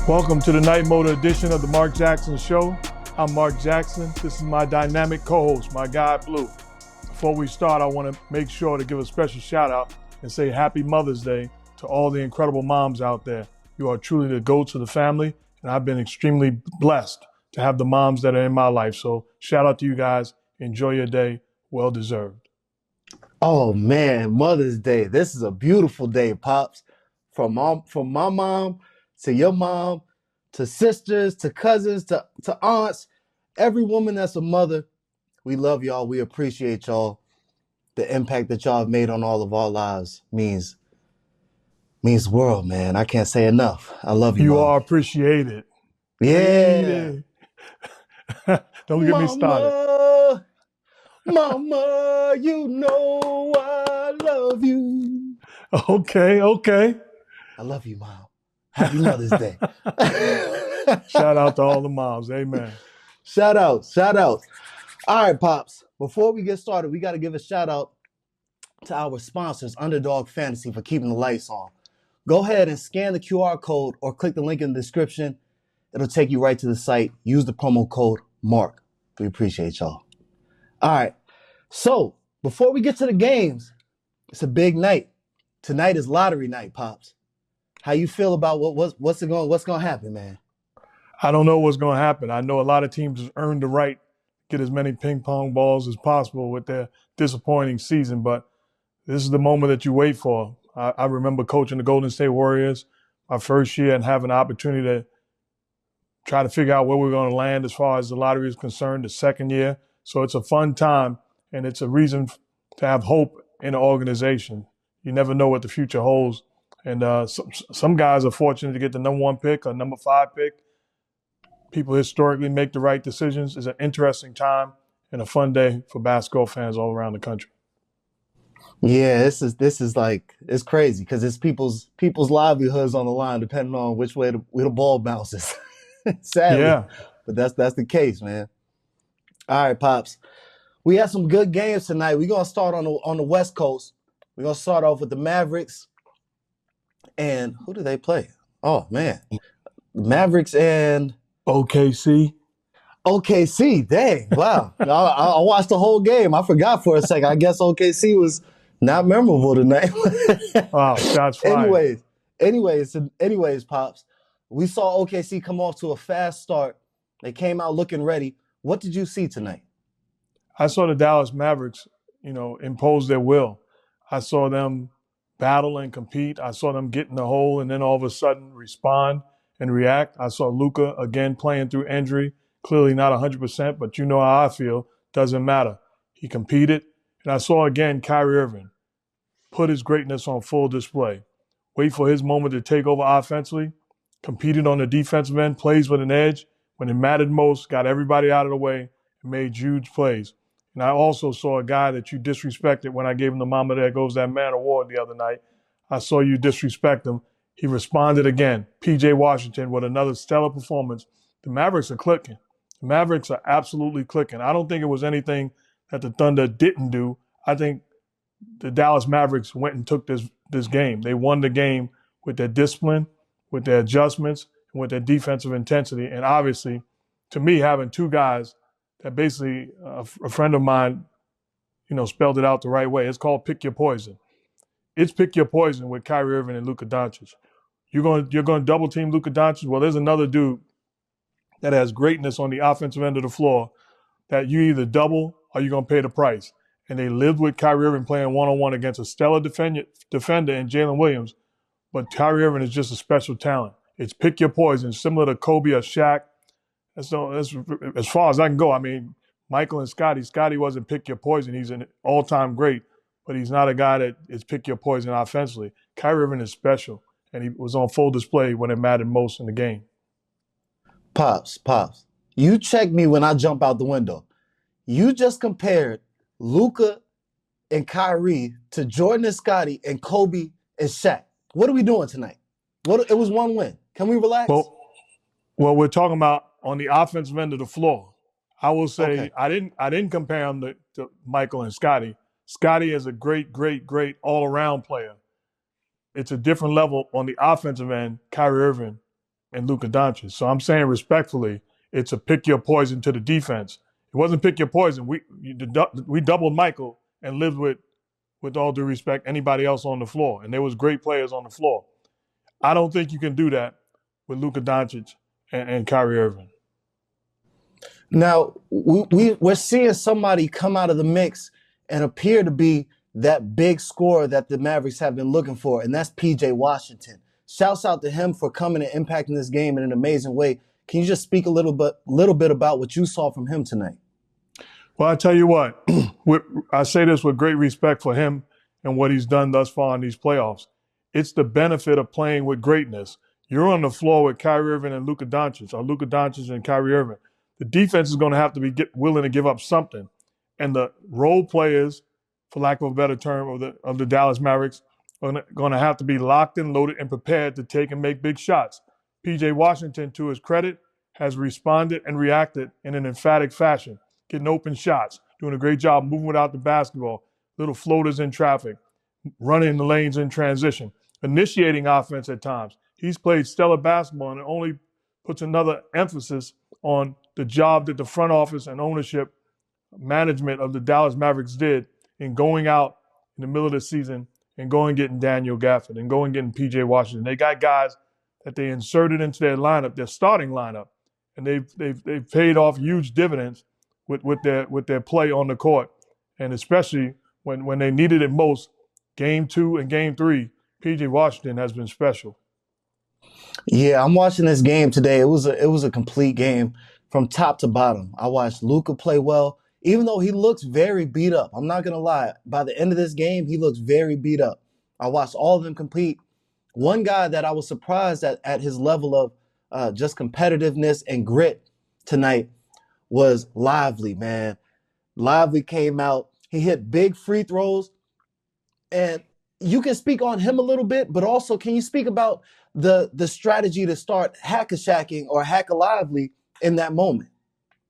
Welcome to the night mode edition of the Mark Jackson Show. I'm Mark Jackson. This is my dynamic co-host, my guy Blue. Before we start, I want to make sure to give a special shout out and say Happy Mother's Day to all the incredible moms out there. You are truly the goats of the family, and I've been extremely blessed to have the moms that are in my life. So shout out to you guys. Enjoy your day. Well deserved. Oh man, Mother's Day. This is a beautiful day, Pops. From my mom to your mom, to sisters, to cousins, to aunts, every woman that's a mother, we love y'all. We appreciate y'all. The impact that y'all have made on all of our lives means world, man. I can't say enough. I love you. You Mom. are appreciated. Yeah. Don't get me started. Mama, you know I love you. Okay. I love you, Mom. Happy Mother's Day. Shout out to all the moms. Amen. Shout out. All right, Pops. Before we get started, we got to give a shout out to our sponsors, Underdog Fantasy, for keeping the lights on. Go ahead and scan the QR code or click the link in the description. It'll take you right to the site. Use the promo code MARK. We appreciate y'all. All right. So before we get to the games, it's a big night. Tonight is lottery night, Pops. How you feel about what's going to happen, man? I don't know what's going to happen. I know a lot of teams have earned the right to get as many ping pong balls as possible with their disappointing season, but this is the moment that you wait for. I remember coaching the Golden State Warriors my first year and having the opportunity to try to figure out where we're going to land as far as the lottery is concerned the second year. So it's a fun time, and it's a reason to have hope in an organization. You never know what the future holds. And some guys are fortunate to get the number 1 pick or number 5 pick. People historically make the right decisions. It's an interesting time and a fun day for basketball fans all around the country. Yeah, this is like, it's crazy because it's people's livelihoods on the line depending on which way the ball bounces. Sadly, Yeah. But that's the case, man. All right, Pops. We had some good games tonight. We're gonna start on the West Coast. We're gonna start off with the Mavericks. And who do they play? Oh man, Mavericks and OKC. Dang, wow. I watched the whole game. I forgot for a second. I guess OKC was not memorable tonight. Wow, shots fired. Anyways, Pops. We saw OKC come off to a fast start. They came out looking ready. What did you see tonight? I saw the Dallas Mavericks, impose their will. I saw them battle and compete. I saw them get in the hole and then all of a sudden respond and react. I saw Luka again playing through injury, clearly not 100%, but you know how I feel. Doesn't matter. He competed. And I saw again Kyrie Irving put his greatness on full display. Wait for his moment to take over offensively. Competed on the defensive end, plays with an edge. When it mattered most, got everybody out of the way and made huge plays. And I also saw a guy that you disrespected when I gave him the Mama There Goes That Man award the other night. I saw you disrespect him. He responded again. P.J. Washington with another stellar performance. The Mavericks are clicking. The Mavericks are absolutely clicking. I don't think it was anything that the Thunder didn't do. I think the Dallas Mavericks went and took this game. They won the game with their discipline, with their adjustments, and with their defensive intensity. And obviously, to me, having two guys that basically a friend of mine, spelled it out the right way. It's called pick your poison. It's pick your poison with Kyrie Irving and Luka Doncic. You're going to double team Luka Doncic. Well, there's another dude that has greatness on the offensive end of the floor that you either double or you're going to pay the price. And they lived with Kyrie Irving playing one-on-one against a stellar defender in Jalen Williams. But Kyrie Irving is just a special talent. It's pick your poison, similar to Kobe or Shaq. That's as far as I can go. I mean, Michael and Scotty. Scotty wasn't pick your poison. He's an all-time great, but he's not a guy that is pick your poison offensively. Kyrie Irving is special, and he was on full display when it mattered most in the game. Pops, you check me when I jump out the window. You just compared Luka and Kyrie to Jordan and Scotty and Kobe and Shaq. What are we doing tonight? It was one win. Can we relax? Well, we're talking about on the offensive end of the floor. I will say Okay. I didn't compare him to Michael and Scotty. Scotty is a great all-around player. It's a different level on the offensive end. Kyrie Irving and Luka Doncic. So I'm saying respectfully, it's a pick your poison to the defense. It wasn't pick your poison. We doubled Michael and lived with all due respect, anybody else on the floor. And there was great players on the floor. I don't think you can do that with Luka Doncic and Kyrie Irving. Now, we're seeing somebody come out of the mix and appear to be that big scorer that the Mavericks have been looking for, and that's P.J. Washington. Shouts out to him for coming and impacting this game in an amazing way. Can you just speak a little bit about what you saw from him tonight? Well, I tell you what, I say this with great respect for him and what he's done thus far in these playoffs. It's the benefit of playing with greatness. You're on the floor with Kyrie Irving and Luka Doncic, or Luka Doncic and Kyrie Irving. The defense is going to have to be willing to give up something. And the role players, for lack of a better term, of the Dallas Mavericks are going to have to be locked and loaded and prepared to take and make big shots. P.J. Washington, to his credit, has responded and reacted in an emphatic fashion, getting open shots, doing a great job moving without the basketball, little floaters in traffic, running the lanes in transition, initiating offense at times. He's played stellar basketball, and it only puts another emphasis on the job that the front office and ownership management of the Dallas Mavericks did in going out in the middle of the season and going and getting Daniel Gafford and going and getting P.J. Washington. They got guys that they inserted into their lineup, their starting lineup, and they've paid off huge dividends with their play on the court, and especially when they needed it most, Game 2 and Game 3, P.J. Washington has been special. Yeah, I'm watching this game today. It was a complete game from top to bottom. I watched Luka play well, even though he looks very beat up. I'm not gonna lie. By the end of this game, he looks very beat up. I watched all of them compete. One guy that I was surprised at his level of just competitiveness and grit tonight was Lively, man. Lively came out. He hit big free throws, and you can speak on him a little bit, but also can you speak about the strategy to start hack-a-shacking or hack-a-lively in that moment?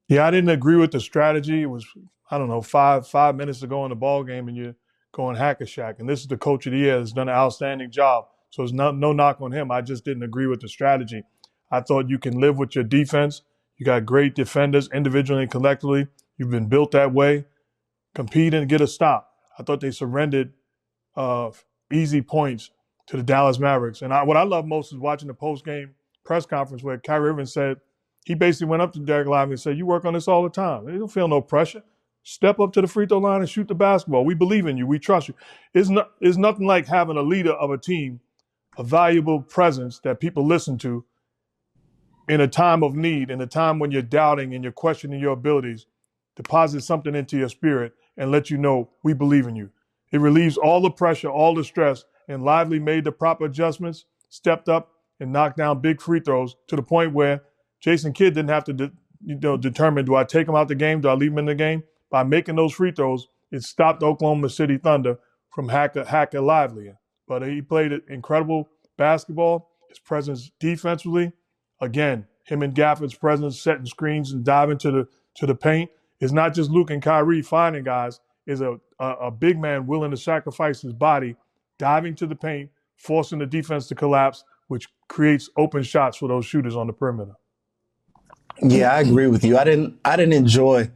Yeah, I didn't agree with the strategy. It was, I don't know, five minutes to go in the ball game and you're going hack-a-shack. And this is the coach of the year that's done an outstanding job. So it's no knock on him. I just didn't agree with the strategy. I thought you can live with your defense. You got great defenders individually and collectively. You've been built that way. Compete and get a stop. I thought they surrendered easy points to the Dallas Mavericks. And what I love most is watching the post-game press conference where Kyrie Irving said, he basically went up to Derek Lively and said, you work on this all the time. You don't feel no pressure. Step up to the free throw line and shoot the basketball. We believe in you. We trust you. It's nothing like having a leader of a team, a valuable presence that people listen to in a time of need, in a time when you're doubting and you're questioning your abilities, deposit something into your spirit and let you know we believe in you. It relieves all the pressure, all the stress, and Lively made the proper adjustments, stepped up, and knocked down big free throws to the point where Jason Kidd didn't have to determine, do I take him out the game, do I leave him in the game? By making those free throws, it stopped Oklahoma City Thunder from hacker Lively. But he played incredible basketball, his presence defensively. Again, him and Gafford's presence, setting screens and diving to the paint. It's not just Luke and Kyrie finding guys. Is a big man willing to sacrifice his body, diving to the paint, forcing the defense to collapse, which creates open shots for those shooters on the perimeter. Yeah, I agree with you. I didn't enjoy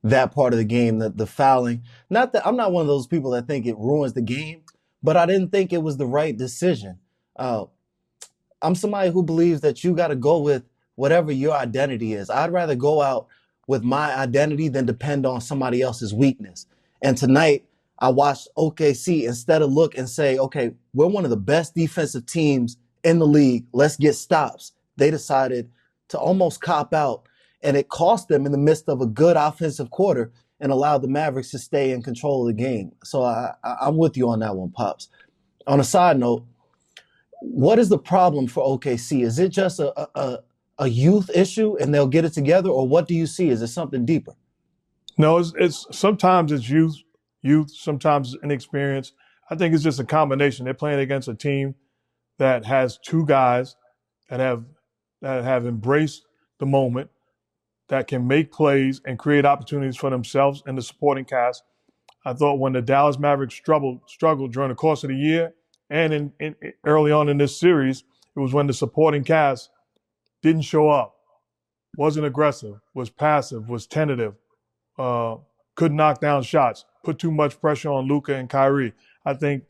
that part of the game, the fouling. Not that I'm not one of those people that think it ruins the game, but I didn't think it was the right decision. I'm somebody who believes that you got to go with whatever your identity is. I'd rather go out with my identity than depend on somebody else's weakness. And tonight, I watched OKC instead of look and say, okay, we're one of the best defensive teams in the league. Let's get stops. They decided to almost cop out, and it cost them in the midst of a good offensive quarter and allowed the Mavericks to stay in control of the game. So I'm with you on that one, Pops. On a side note, what is the problem for OKC? Is it just a youth issue and they'll get it together, or what do you see? Is it something deeper? No, it's sometimes it's youth, sometimes it's inexperience. I think it's just a combination. They're playing against a team that has two guys that have embraced the moment, that can make plays and create opportunities for themselves and the supporting cast. I thought when the Dallas Mavericks struggled during the course of the year and in early on in this series, it was when the supporting cast didn't show up, wasn't aggressive, was passive, was tentative, couldn't knock down shots, put too much pressure on Luka and Kyrie. I think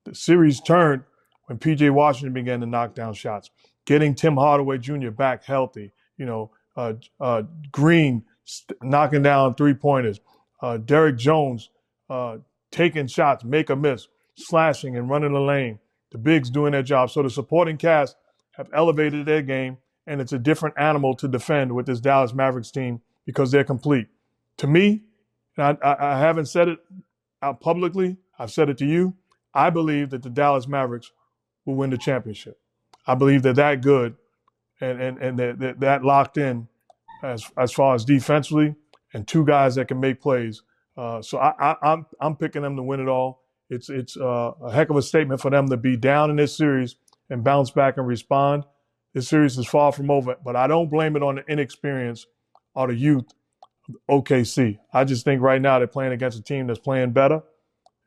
the series turned when P.J. Washington began to knock down shots, getting Tim Hardaway Jr. back healthy, Green knocking down three-pointers, Derek Jones taking shots, make a miss, slashing and running the lane, the bigs doing their job. So the supporting cast have elevated their game, and it's a different animal to defend with this Dallas Mavericks team because they're complete. To me, and I haven't said it out publicly, I've said it to you, I believe that the Dallas Mavericks will win the championship. I believe they're that good and they're that locked in as far as defensively, and two guys that can make plays. So I'm picking them to win it all. It's a heck of a statement for them to be down in this series and bounce back and respond. This series is far from over, but I don't blame it on the inexperience or the youth of OKC. I just think right now they're playing against a team that's playing better,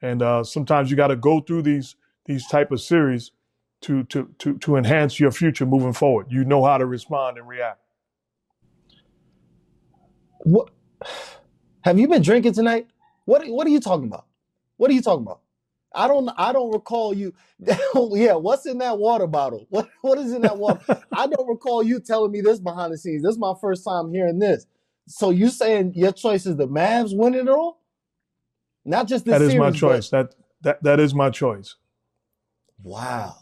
and sometimes you got to go through these type of series to enhance your future moving forward. You know how to respond and react. What have you been drinking tonight? What are you talking about? What are you talking about? I don't recall you. Yeah, what's in that water bottle? What is in that water? I don't recall you telling me this behind the scenes. This is my first time hearing this. So you saying your choice is the Mavs winning it all? Not just this That is series, my choice. but... That is my choice. Wow.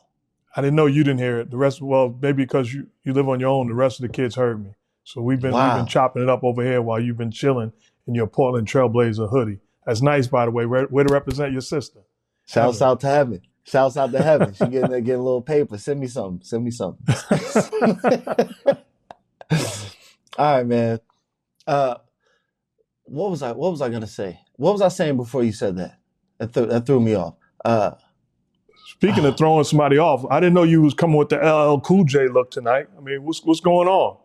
I didn't know you didn't hear it. The rest, well, maybe because you live on your own, the rest of the kids heard me. So we've been chopping it up over here while you've been chilling in your Portland Trailblazer hoodie. That's nice, by the way. Way to represent your sister. Shouts out to heaven. Shouts out to heaven. She getting a little paper. Send me something. All right, man. What was I gonna say? What was I saying before you said that? That threw me off. Speaking of throwing somebody off, I didn't know you was coming with the LL Cool J look tonight. I mean, what's going on?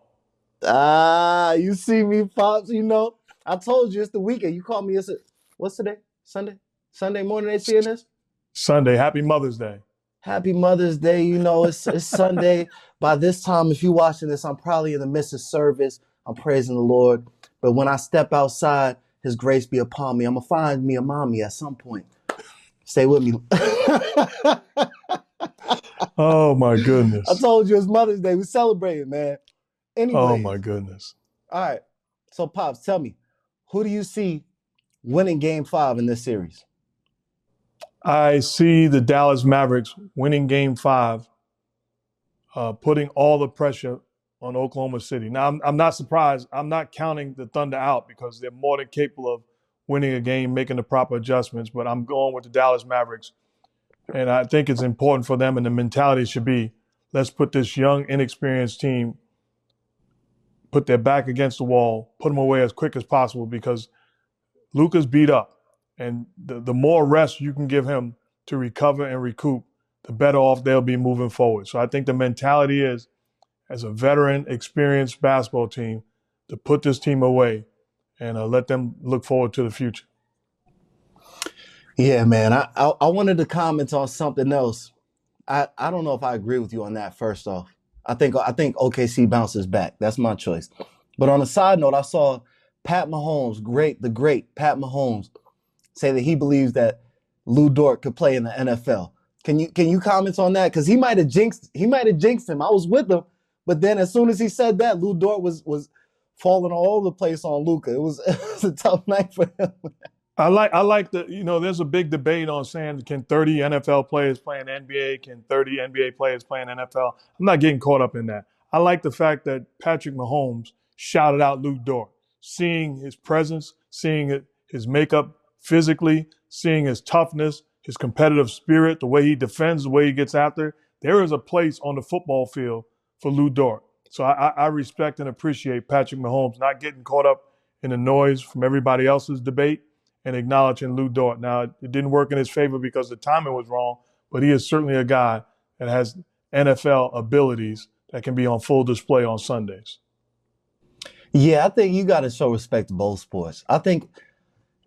You see me, Pops. You know, I told you it's the weekend. You called me. What's today? Sunday morning. They seeing this? Sunday. Happy Mother's Day. Happy Mother's Day. You know, it's Sunday. By this time, if you're watching this, I'm probably in the midst of service. I'm praising the Lord. But when I step outside, His grace be upon me. I'm going to find me a mommy at some point. Stay with me. Oh, my goodness. I told you it's Mother's Day. We celebrating, man. Anyways, oh, my goodness. All right. So, Pops, tell me, who do you see winning Game 5 in this series? I see the Dallas Mavericks winning Game 5, putting all the pressure on Oklahoma City. Now, I'm not surprised. I'm not counting the Thunder out because they're more than capable of winning a game, making the proper adjustments, but I'm going with the Dallas Mavericks. And I think it's important for them, and the mentality should be, let's put this young, inexperienced team, put their back against the wall, put them away as quick as possible because Luka's beat up. And the more rest you can give him to recover and recoup, the better off they'll be moving forward. So I think the mentality is, as a veteran, experienced basketball team, to put this team away and let them look forward to the future. Yeah, man. I wanted to comment on something else. I don't know if I agree with you on that. First off, I think OKC bounces back. That's my choice. But on a side note, I saw Pat Mahomes, the great Pat Mahomes, say that he believes that Lou Dort could play in the NFL. Can you comment on that? Because he might have jinxed him. I was with him, but then as soon as he said that, Lou Dort was falling all over the place on Luka. It was a tough night for him. I like there's a big debate on saying, can 30 NFL players play in NBA? Can 30 NBA players play in NFL? I'm not getting caught up in that. I like the fact that Patrick Mahomes shouted out Lou Dort, seeing his presence, seeing his makeup physically, seeing his toughness, his competitive spirit, the way he defends, the way he gets after. There is a place on the football field for Lou Dort. So I respect and appreciate Patrick Mahomes not getting caught up in the noise from everybody else's debate and acknowledging Lou Dort. Now, it didn't work in his favor because the timing was wrong, but he is certainly a guy that has NFL abilities that can be on full display on Sundays. Yeah, I think you got to show respect to both sports. I think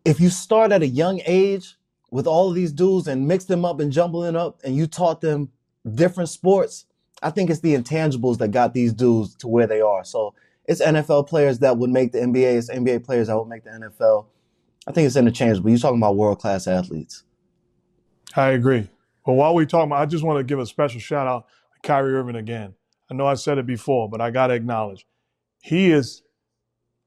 if you start at a young age with all of these dudes and mix them up and jumble them up and you taught them different sports, I think it's the intangibles that got these dudes to where they are. So it's NFL players that would make the NBA. It's NBA players that would make the NFL. I think it's interchangeable. You're talking about world-class athletes. I agree. But while we talk about, I just want to give a special shout out to Kyrie Irving again. I know I said it before, but I got to acknowledge he is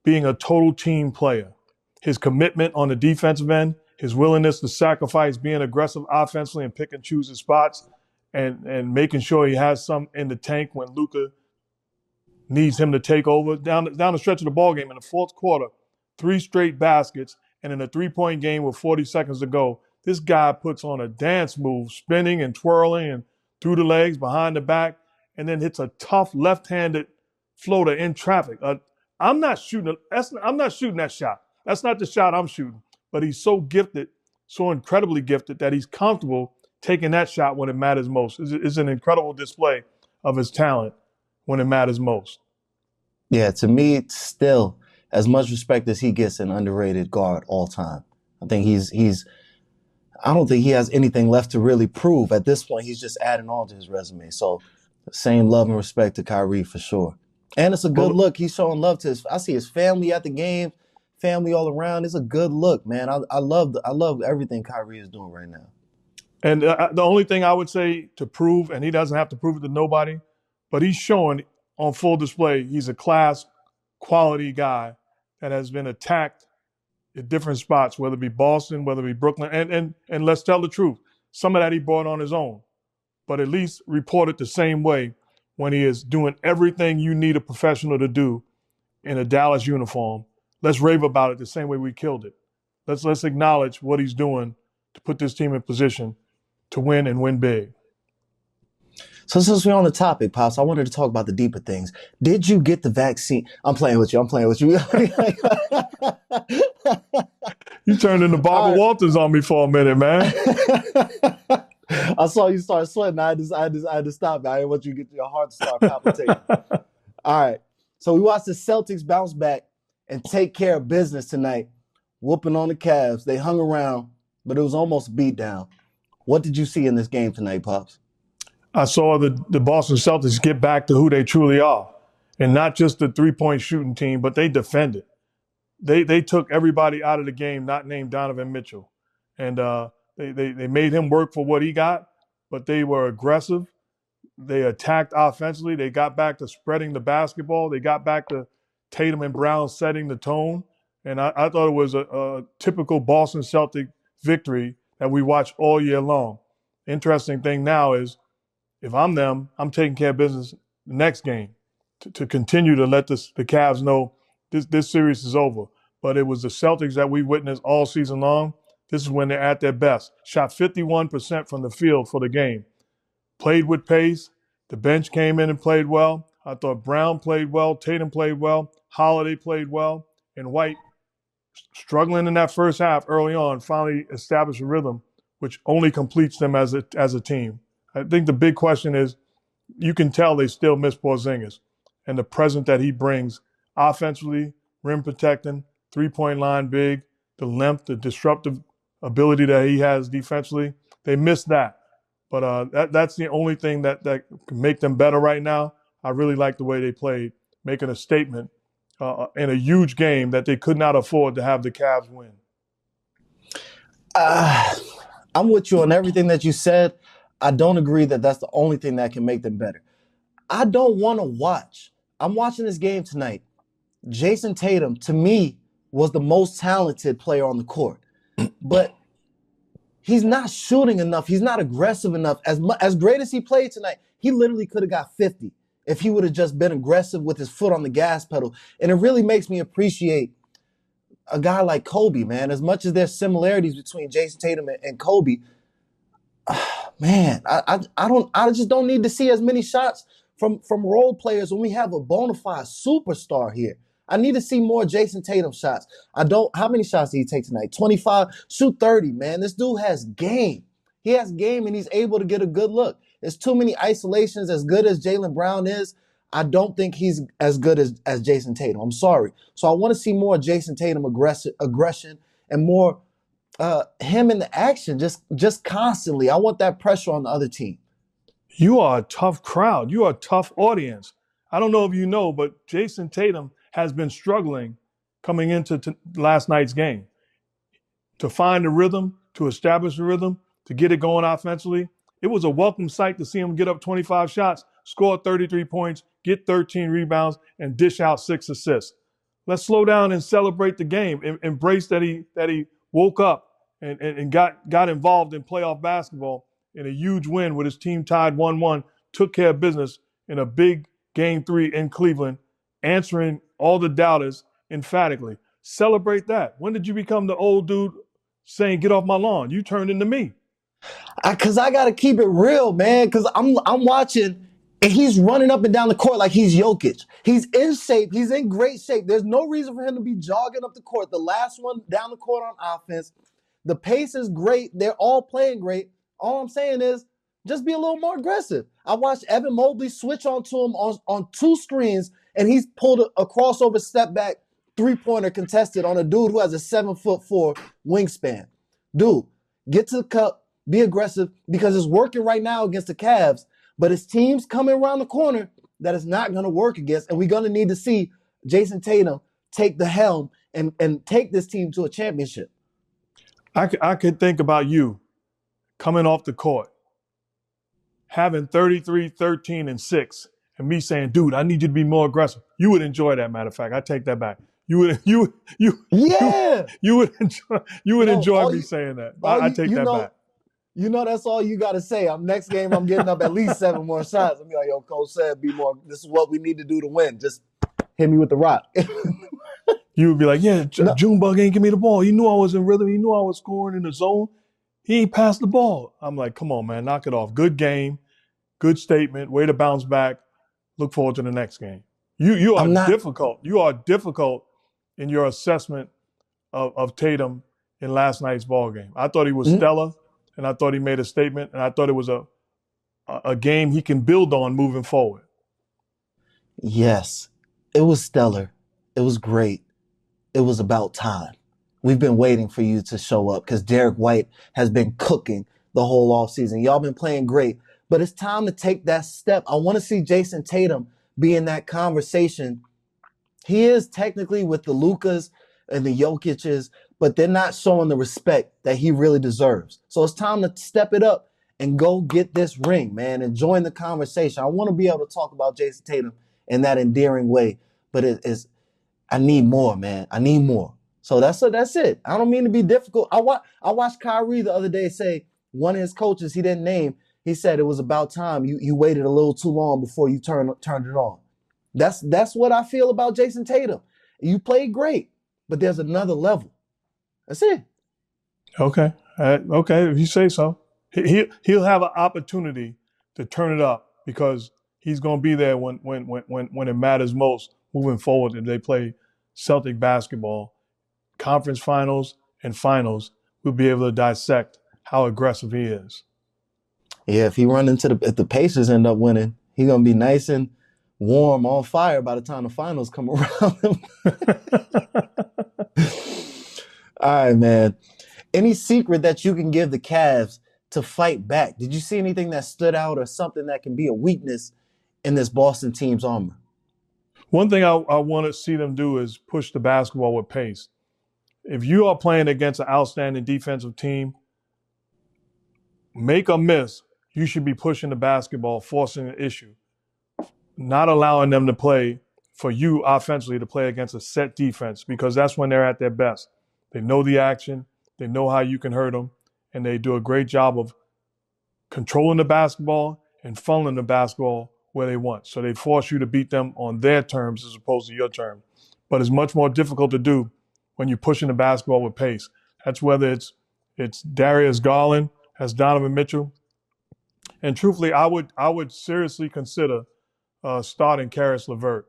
being a total team player. His commitment on the defensive end, his willingness to sacrifice, being aggressive offensively and pick and choose his spots, and making sure he has some in the tank when Luka needs him to take over. Down the stretch of the ball game in the fourth quarter, 3 straight baskets, and in a 3-point game with 40 seconds to go, this guy puts on a dance move, spinning and twirling and through the legs, behind the back, and then hits a tough left-handed floater in traffic. I'm not shooting that shot. That's not the shot I'm shooting. But he's so gifted, so incredibly gifted, that he's comfortable taking that shot when it matters most. It's an incredible display of his talent when it matters most. Yeah, to me, still, as much respect as he gets, an underrated guard all time. I think I don't think he has anything left to really prove. At this point, he's just adding on to his resume. So same love and respect to Kyrie for sure. And it's a good look. He's showing love to I see his family at the game, family all around. It's a good look, man. I love everything Kyrie is doing right now. And the only thing I would say to prove, and he doesn't have to prove it to nobody, but he's showing on full display he's a class quality guy that has been attacked at different spots, whether it be Boston, whether it be Brooklyn. And let's tell the truth, some of that he brought on his own, but at least report it the same way when he is doing everything you need a professional to do in a Dallas uniform. Let's rave about it the same way we killed it. Let's acknowledge what he's doing to put this team in position to win and win big. So since we're on the topic, Pops, I wanted to talk about the deeper things. Did you get the vaccine? I'm playing with you. You turned into Barbara Walters on me for a minute, man. I saw you start sweating. I had to stop. I didn't want you to get your heart to start palpitating. All right. So we watched the Celtics bounce back and take care of business tonight, whooping on the Cavs. They hung around, but it was almost a beatdown. What did you see in this game tonight, Pops? I saw the Boston Celtics get back to who they truly are, and not just the three-point shooting team, but they defended. They took everybody out of the game, not named Donovan Mitchell, and they made him work for what he got, but they were aggressive. They attacked offensively. They got back to spreading the basketball. They got back to Tatum and Brown setting the tone, and I thought it was a typical Boston Celtic victory that we watch all year long. Interesting thing now is, if I'm them, I'm taking care of business the next game to continue to let the Cavs know this series is over. But it was the Celtics that we witnessed all season long. This is when they're at their best. Shot 51% from the field for the game. Played with pace. The bench came in and played well. I thought Brown played well. Tatum played well. Holiday played well. And White, struggling in that first half early on, finally established a rhythm, which only completes them as a team. I think the big question is, you can tell they still miss Porzingis and the presence that he brings offensively, rim protecting, three-point line big, the length, the disruptive ability that he has defensively. They miss that. But that's the only thing that can make them better right now. I really like the way they played, making a statement in a huge game that they could not afford to have the Cavs win. I'm with you on everything that you said. I don't agree that that's the only thing that can make them better. I don't want to watch. I'm watching this game tonight. Jason Tatum, to me, was the most talented player on the court. But he's not shooting enough. He's not aggressive enough. As great as he played tonight, he literally could have got 50 if he would have just been aggressive with his foot on the gas pedal. And it really makes me appreciate a guy like Kobe, man. As much as there's similarities between Jason Tatum and Kobe, man, I just don't need to see as many shots from role players when we have a bona fide superstar here. I need to see more Jason Tatum shots. How many shots did he take tonight? 25, shoot 30, man. This dude has game. He has game and he's able to get a good look. There's too many isolations. As good as Jaylen Brown is, I don't think he's as good as Jason Tatum. I'm sorry. So I want to see more Jason Tatum aggression and more him in the action just constantly. I want that pressure on the other team. You are a tough crowd. You are a tough audience. I don't know if you know, but Jason Tatum has been struggling coming into last night's game to find the rhythm, to establish the rhythm, to get it going offensively. It was a welcome sight to see him get up 25 shots, score 33 points, get 13 rebounds, and dish out 6 assists. Let's slow down and celebrate the game. Embrace that he woke up and got involved in playoff basketball in a huge win with his team tied 1-1, took care of business in a big game 3 in Cleveland, answering all the doubters emphatically. Celebrate that. When did you become the old dude saying, get off my lawn? You turned into me. Because I got to keep it real, man, because I'm watching and he's running up and down the court like he's Jokic. He's in shape. He's in great shape. There's no reason for him to be jogging up the court. The last one down the court on offense. The pace is great. They're all playing great. All I'm saying is just be a little more aggressive. I watched Evan Mobley switch onto him on 2 screens, and he's pulled a crossover step back 3-pointer contested on a dude who has a 7'4" wingspan. Dude, get to the cup, be aggressive, because it's working right now against the Cavs, but it's teams coming around the corner that it's not going to work against, and we're going to need to see Jason Tatum take the helm and take this team to a championship. I could think about you coming off the court, having 33, 13, and 6, and me saying, dude, I need you to be more aggressive. You would enjoy that, matter of fact. I take that back. You would enjoy me saying that. I take that back. You know that's all you got to say. Next game, I'm getting up at least 7 more shots. I'm like, yo, Coach said, this is what we need to do to win. Just hit me with the rock. You would be like, yeah, Junebug ain't give me the ball. He knew I was in rhythm. He knew I was scoring in the zone. He ain't passed the ball. I'm like, come on, man, knock it off. Good game, good statement, way to bounce back. Look forward to the next game. You are difficult. You are difficult in your assessment of Tatum in last night's ball game. I thought he was stellar, and I thought he made a statement, and I thought it was a game he can build on moving forward. Yes, it was stellar. It was great. It was about time. We've been waiting for you to show up because Derek White has been cooking the whole offseason. Y'all been playing great, but it's time to take that step. I want to see Jason Tatum be in that conversation. He is technically with the Lukas and the Jokic's, but they're not showing the respect that he really deserves. So it's time to step it up and go get this ring, man, and join the conversation. I want to be able to talk about Jason Tatum in that endearing way, but I need more, man. I need more. So that's it. I don't mean to be difficult. I watched Kyrie the other day say, one of his coaches he didn't name, he said it was about time. You waited a little too long before you turned it on. That's what I feel about Jason Tatum. You played great, but there's another level. That's it. Okay. Okay, if you say so. He'll have an opportunity to turn it up because he's going to be there when it matters most moving forward. If they play Celtic basketball, conference finals and finals, we'll be able to dissect how aggressive he is. Yeah, if the Pacers end up winning, he's going to be nice and warm, on fire by the time the finals come around. All right, man. Any secret that you can give the Cavs to fight back? Did you see anything that stood out or something that can be a weakness in this Boston team's armor? One thing I want to see them do is push the basketball with pace. If you are playing against an outstanding defensive team, make or miss, you should be pushing the basketball, forcing an issue, not allowing them to play for you offensively to play against a set defense because that's when they're at their best. They know the action, they know how you can hurt them, and they do a great job of controlling the basketball and funneling the basketball where they want. So they force you to beat them on their terms as opposed to your terms. But it's much more difficult to do when you're pushing the basketball with pace. That's whether it's Darius Garland as Donovan Mitchell. And truthfully, I would seriously consider starting Karis LeVert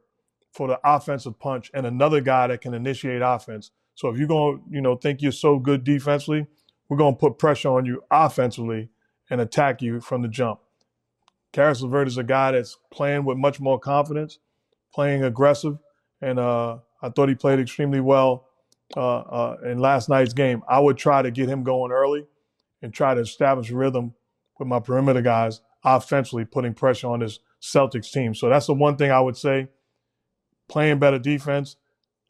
for the offensive punch and another guy that can initiate offense. So if you're going to think you're so good defensively, we're going to put pressure on you offensively and attack you from the jump. Karis LeVert is a guy that's playing with much more confidence, playing aggressive, and I thought he played extremely well in last night's game. I would try to get him going early and try to establish rhythm with my perimeter guys. offensively, putting pressure on this Celtics team. So that's the one thing I would say. Playing better defense,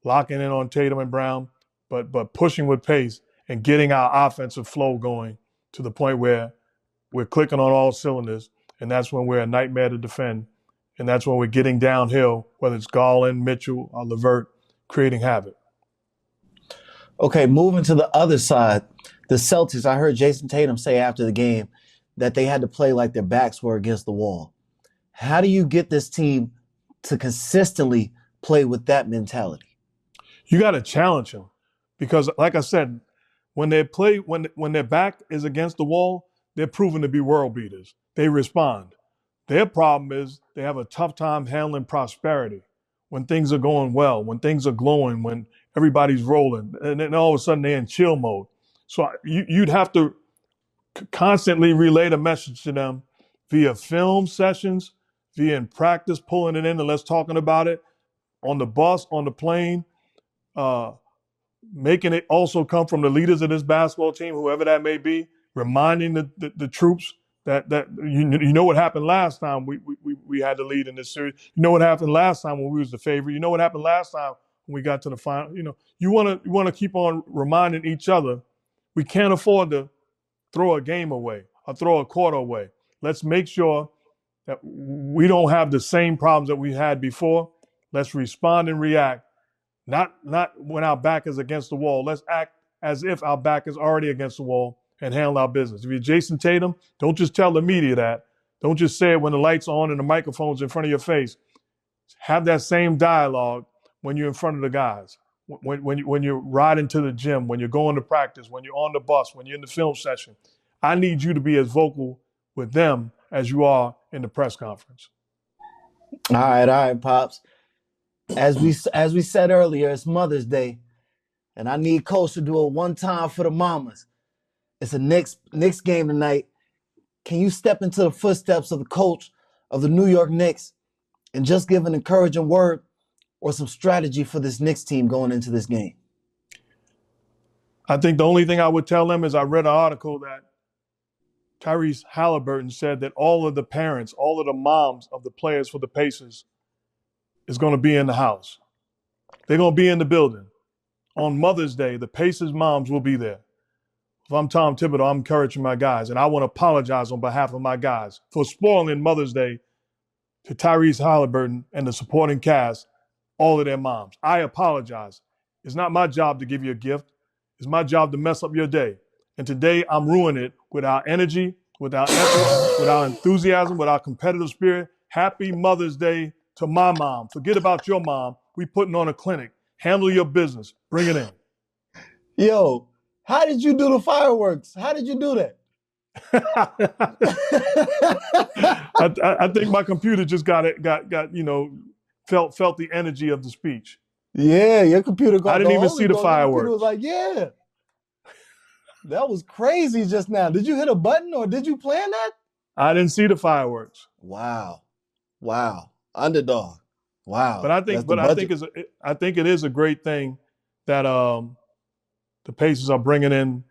locking in on Tatum and Brown, but pushing with pace and getting our offensive flow going to the point where we're clicking on all cylinders, and that's when we're a nightmare to defend. And that's when we're getting downhill, whether it's Garland, Mitchell, or LeVert, creating havoc. Okay, moving to the other side, the Celtics, I heard Jason Tatum say after the game that they had to play like their backs were against the wall. How do you get this team to consistently play with that mentality? You got to challenge them because, like I said, when they play, when their back is against the wall, they're proven to be world beaters. They respond. Their problem is they have a tough time handling prosperity when things are going well, when things are glowing, when everybody's rolling, and then all of a sudden they're in chill mode. So you'd have to constantly relay the message to them via film sessions, via in practice, pulling it in and let's talking about it, on the bus, on the plane, making it also come from the leaders of this basketball team, whoever that may be, reminding the troops that you know what happened last time we had the lead in this series. You know what happened last time when we was the favorite. You know what happened last time when we got to the final. You know, you want to keep on reminding each other we can't afford to throw a game away or throw a quarter away. Let's make sure that we don't have the same problems that we had before. Let's respond and react. Not when our back is against the wall. Let's act as if our back is already against the wall and handle our business. If you're Jason Tatum, don't just tell the media that. Don't just say it when the lights are on and the microphone's in front of your face. Have that same dialogue when you're in front of the guys. When you're riding to the gym, when you're going to practice, when you're on the bus, when you're in the film session. I need you to be as vocal with them as you are in the press conference. All right, Pops. As we said earlier, it's Mother's Day, and I need Coach to do it one time for the mamas. It's a Knicks game tonight. Can you step into the footsteps of the coach of the New York Knicks and just give an encouraging word or some strategy for this Knicks team going into this game? I think the only thing I would tell them is I read an article that Tyrese Halliburton said that all of the parents, all of the moms of the players for the Pacers is going to be in the house. They're going to be in the building. On Mother's Day, the Pacers moms will be there. If I'm Tom Thibodeau, I'm encouraging my guys, and I want to apologize on behalf of my guys for spoiling Mother's Day to Tyrese Halliburton and the supporting cast, all of their moms. I apologize. It's not my job to give you a gift. It's my job to mess up your day. And today I'm ruining it with our energy, with our effort, with our enthusiasm, with our competitive spirit. Happy Mother's Day to my mom. Forget about your mom. We putting on a clinic. Handle your business. Bring it in. Yo, how did you do the fireworks? How did you do that? I think my computer just got felt the energy of the speech. Yeah, your computer got. I didn't even see the fireworks. It was like, yeah, that was crazy just now. Did you hit a button or did you plan that? I didn't see the fireworks. Wow, underdog. Wow. But I think it is a great thing that the Pacers are bringing in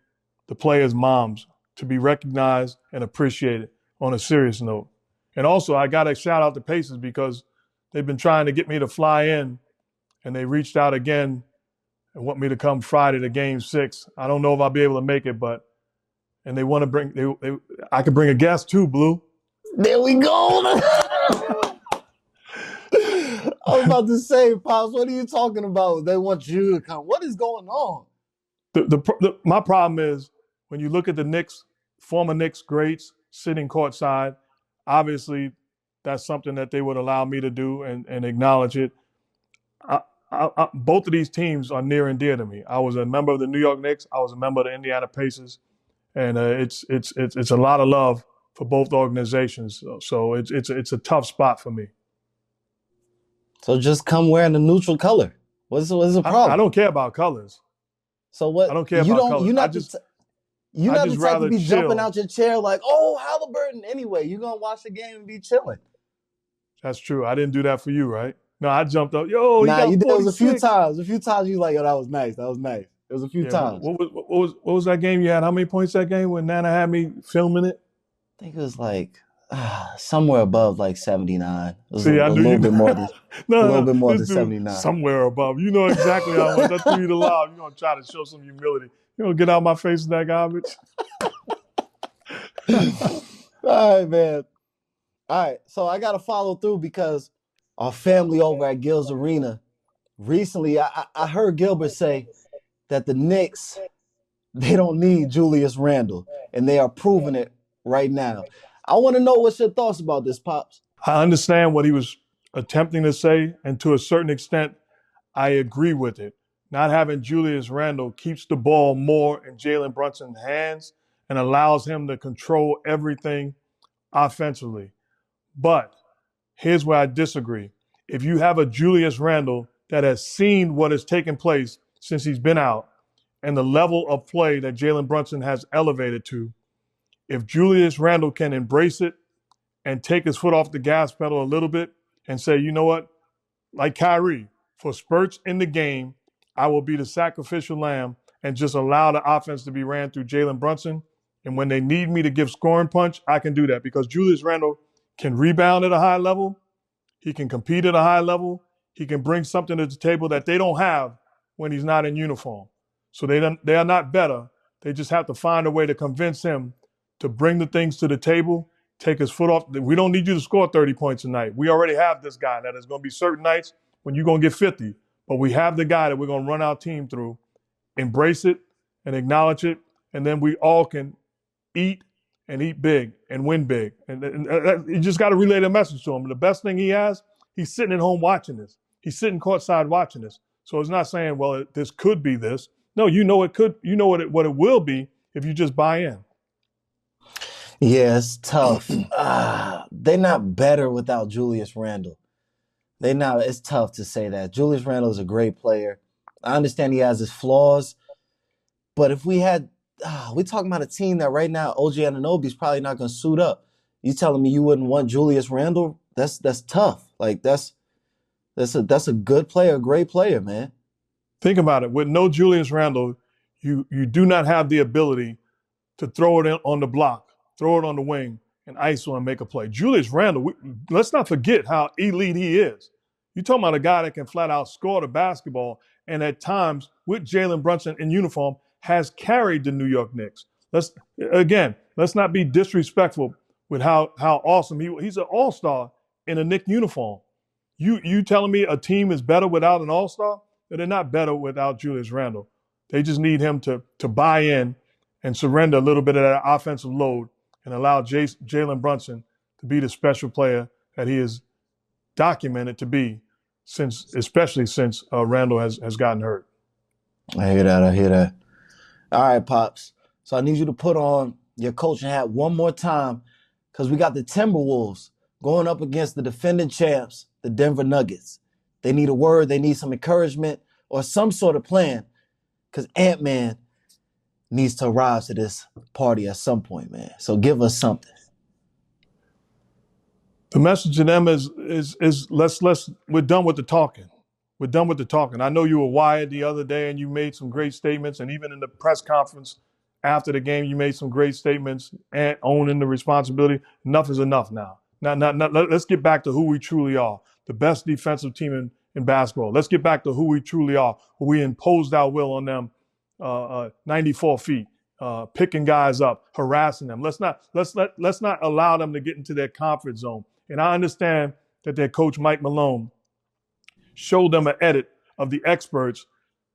the players' moms to be recognized and appreciated on a serious note. And also, I got to shout out the Pacers because they've been trying to get me to fly in, and they reached out again and want me to come Friday to Game 6. I don't know if I'll be able to make it, and they want to bring. I could bring a guest too, Blue. There we go. I was about to say, Pops, what are you talking about? They want you to come. What is going on? My problem is when you look at the Knicks, former Knicks greats sitting courtside, obviously that's something that they would allow me to do and acknowledge it. Both of these teams are near and dear to me. I was a member of the New York Knicks. I was a member of the Indiana Pacers, and it's a lot of love for both organizations. So it's a tough spot for me. So just come wearing a neutral color. What's the problem? I don't care about colors. So what? I don't care about colors. You're not the type to be chill. jumping out your chair like, oh, Halliburton. Anyway, you're going to watch the game and be chilling. That's true. I didn't do that for you, right? No, I jumped up. Yo, nah, you did. It was a few times. You was like, yo, that was nice. It was a few times. What was that game you had? How many points that game when Nana had me filming it? I think it was like, somewhere above like 79. It was a See, I knew little you. bit more than a No, little no, bit more this than dude 79. somewhere above. You know exactly how much I threw you the lob. You're gonna try to show some humility. You don't get out of my face with that garbage. All right, man. All right, so I got to follow through because our family over at Gil's Arena recently, I heard Gilbert say that the Knicks, they don't need Julius Randle, and they are proving it right now. I want to know what's your thoughts about this, Pops. I understand what he was attempting to say, and to a certain extent, I agree with it. Not having Julius Randle keeps the ball more in Jalen Brunson's hands and allows him to control everything offensively. But here's where I disagree. If you have a Julius Randle that has seen what has taken place since he's been out and the level of play that Jalen Brunson has elevated to, if Julius Randle can embrace it and take his foot off the gas pedal a little bit and say, you know what, like Kyrie, for spurts in the game, I will be the sacrificial lamb and just allow the offense to be ran through Jalen Brunson. And when they need me to give scoring punch, I can do that because Julius Randle can rebound at a high level. He can compete at a high level. He can bring something to the table that they don't have when he's not in uniform. So they are not better. They just have to find a way to convince him to bring the things to the table, take his foot off. We don't need you to score 30 points a night. We already have this guy that is going to be certain nights when you're going to get 50. But we have the guy that we're going to run our team through. Embrace it and acknowledge it. And then we all can eat and eat big and win big. And you just got to relay the message to him. The best thing he has, he's sitting at home watching this. He's sitting courtside watching this. So it's not saying, well, this could be this. No, you know it could. You know what it will be if you just buy in. Yeah, it's tough. They're not better without Julius Randle. They not. It's tough to say that. Julius Randle is a great player. I understand he has his flaws, but if we had, we're talking about a team that right now OG Anunoby's probably not going to suit up. You telling me you wouldn't want Julius Randle? That's tough. Like that's a good player, a great player, man. Think about it. With no Julius Randle, you do not have the ability to throw it in on the block, throw it on the wing, and ISO and make a play. Julius Randle, let's not forget how elite he is. You're talking about a guy that can flat out score the basketball and at times, with Jalen Brunson in uniform, has carried the New York Knicks. Let's not be disrespectful with how awesome he's an all-star in a Knicks uniform. You telling me a team is better without an all-star? They're not better without Julius Randle. They just need him to buy in and surrender a little bit of that offensive load and allow Jalen Brunson to be the special player that he is documented to be, especially since Randle has gotten hurt. I hear that. All right, Pops. So I need you to put on your coaching hat one more time because we got the Timberwolves going up against the defending champs, the Denver Nuggets. They need a word. They need some encouragement or some sort of plan because Ant-Man needs to arrive to this party at some point, man. So give us something. The message to them is we're done with the talking. We're done with the talking. I know you were wired the other day and you made some great statements, and even in the press conference after the game, you made some great statements and owning the responsibility. Enough is enough now. Now, let's get back to who we truly are. The best defensive team in basketball. Let's get back to who we truly are. We imposed our will on them 94 feet, picking guys up, harassing them. Let's not allow them to get into their comfort zone. And I understand that their coach, Mike Malone, showed them an edit of the experts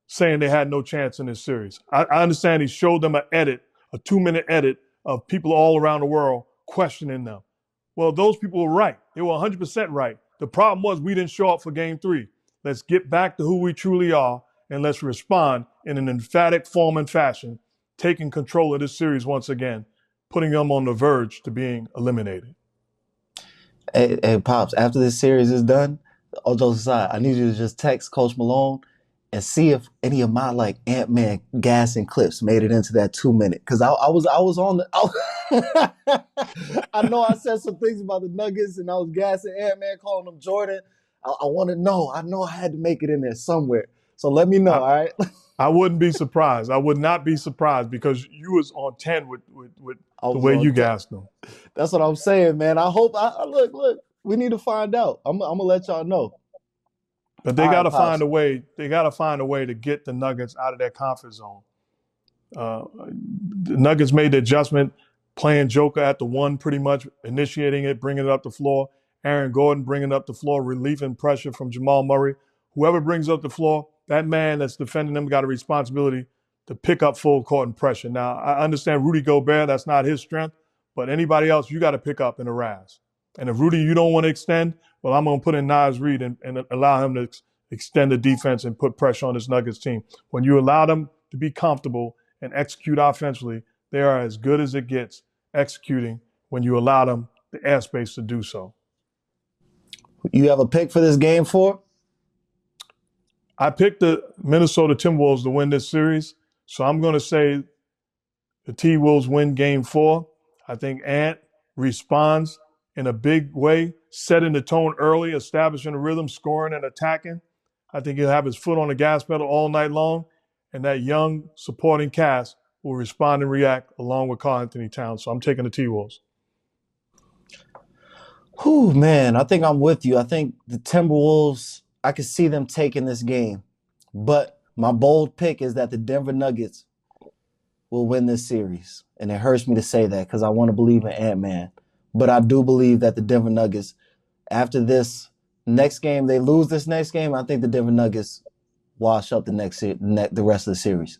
saying they had no chance in this series. I understand he showed them an edit, a 2-minute edit of people all around the world questioning them. Well, those people were right. They were 100% right. The problem was we didn't show up for game 3. Let's get back to who we truly are, and let's respond in an emphatic form and fashion, taking control of this series once again, putting them on the verge to being eliminated. Hey, Pops, after this series is done, all jokes aside, I need you to just text Coach Malone and see if any of my like Ant-Man gassing clips made it into that 2-minute. Because I was on the I know I said some things about the Nuggets and I was gassing Ant-Man, calling him Jordan. I want to know. I know I had to make it in there somewhere. So let me know, all right? I wouldn't be surprised. I would not be surprised because you was on 10 with the way you gassed them. That's what I'm saying, man. I hope. Look. We need to find out. I'm gonna let y'all know. But they got to find a way. They got to find a way to get the Nuggets out of their comfort zone. The Nuggets made the adjustment, playing Joker at the one, pretty much initiating it, bringing it up the floor. Aaron Gordon bringing it up the floor, relieving pressure from Jamal Murray. Whoever brings up the floor, that man that's defending them got a responsibility to pick up full court and pressure. Now, I understand Rudy Gobert, that's not his strength, but anybody else, you got to pick up and harass. And if Rudy, you don't want to extend, well, I'm going to put in Naz Reid and allow him to extend the defense and put pressure on this Nuggets team. When you allow them to be comfortable and execute offensively, they are as good as it gets executing when you allow them the airspace to do so. You have a pick for this game 4? I picked the Minnesota Timberwolves to win this series, so I'm going to say the T-Wolves win game 4. I think Ant responds in a big way, setting the tone early, establishing a rhythm, scoring and attacking. I think he'll have his foot on the gas pedal all night long, and that young supporting cast will respond and react along with Karl Anthony Towns. So I'm taking the T-Wolves. Whew, man, I think I'm with you. I think the Timberwolves, I could see them taking this game. But my bold pick is that the Denver Nuggets will win this series. And it hurts me to say that because I want to believe in Ant-Man. But I do believe that the Denver Nuggets, after this next game, they lose this next game, I think the Denver Nuggets wash up the rest of the series.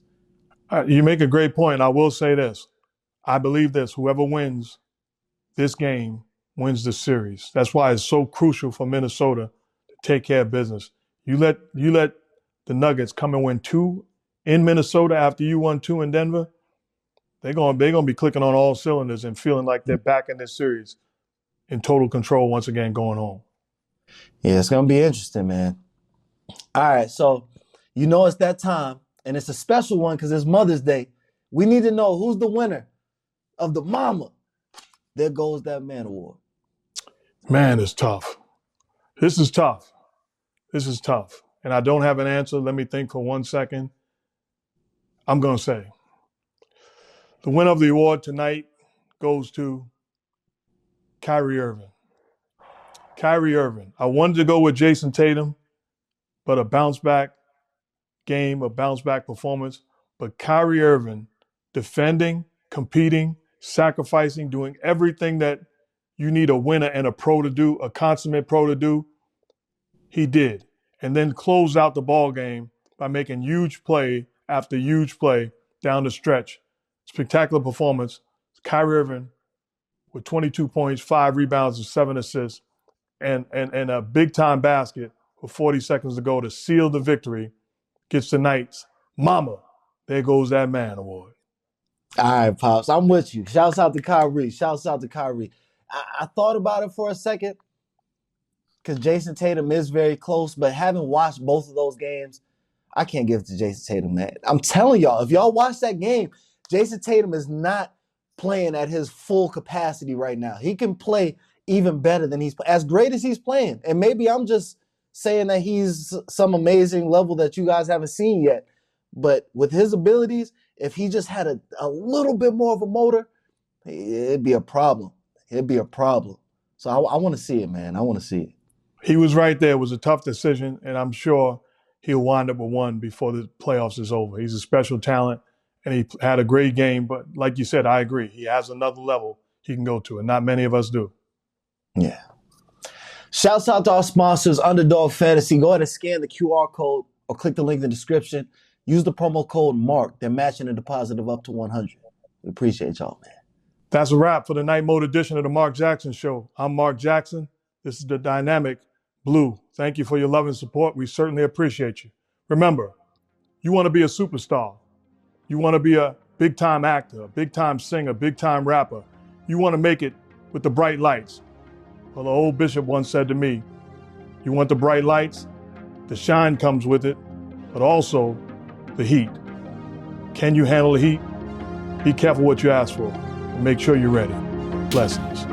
You make a great point. I will say this. I believe this. Whoever wins this game wins the series. That's why it's so crucial for Minnesota to take care of business. You let the Nuggets come and win 2 in Minnesota after you won 2 in Denver, they're gonna be clicking on all cylinders and feeling like they're back in this series in total control once again going home. Yeah, it's gonna be interesting, man. All right, so you know it's that time, and it's a special one because it's Mother's Day. We need to know who's the winner of the Mama There Goes That Man award. Man, it's tough. This is tough. And I don't have an answer. Let me think for 1 second. I'm going to say the winner of the award tonight goes to Kyrie Irving. Kyrie Irving. I wanted to go with Jason Tatum, but a bounce-back game, a bounce-back performance. But Kyrie Irving defending, competing, sacrificing, doing everything that you need a winner and a pro to do, a consummate pro to do, he did. And then closed out the ball game by making huge play after huge play down the stretch. Spectacular performance. Kyrie Irving with 22 points, 5 rebounds, and 7 assists, and a big-time basket with 40 seconds to go to seal the victory, gets tonight's Mama There Goes That Man award. All right, Pops, I'm with you. Shouts out to Kyrie. I thought about it for a second because Jason Tatum is very close, but having watched both of those games, I can't give it to Jason Tatum, man. I'm telling y'all, if y'all watch that game, Jason Tatum is not playing at his full capacity right now. He can play even better than as great as he's playing. And maybe I'm just saying that he's some amazing level that you guys haven't seen yet. But with his abilities, if he just had a little bit more of a motor, it'd be a problem. So I want to see it, man. I want to see it. He was right there. It was a tough decision, and I'm sure he'll wind up with one before the playoffs is over. He's a special talent, and he had a great game. But like you said, I agree. He has another level he can go to, and not many of us do. Yeah. Shouts out to our sponsors, Underdog Fantasy. Go ahead and scan the QR code or click the link in the description. Use the promo code MARK. They're matching a deposit of up to $100. We appreciate y'all, man. That's a wrap for the night mode edition of the Mark Jackson Show. I'm Mark Jackson. This is the dynamic Blue. Thank you for your love and support. We certainly appreciate you. Remember, you want to be a superstar. You want to be a big-time actor, a big-time singer, big-time rapper. You want to make it with the bright lights. Well, the old bishop once said to me, you want the bright lights? The shine comes with it, but also the heat. Can you handle the heat? Be careful what you ask for and make sure you're ready. Blessings.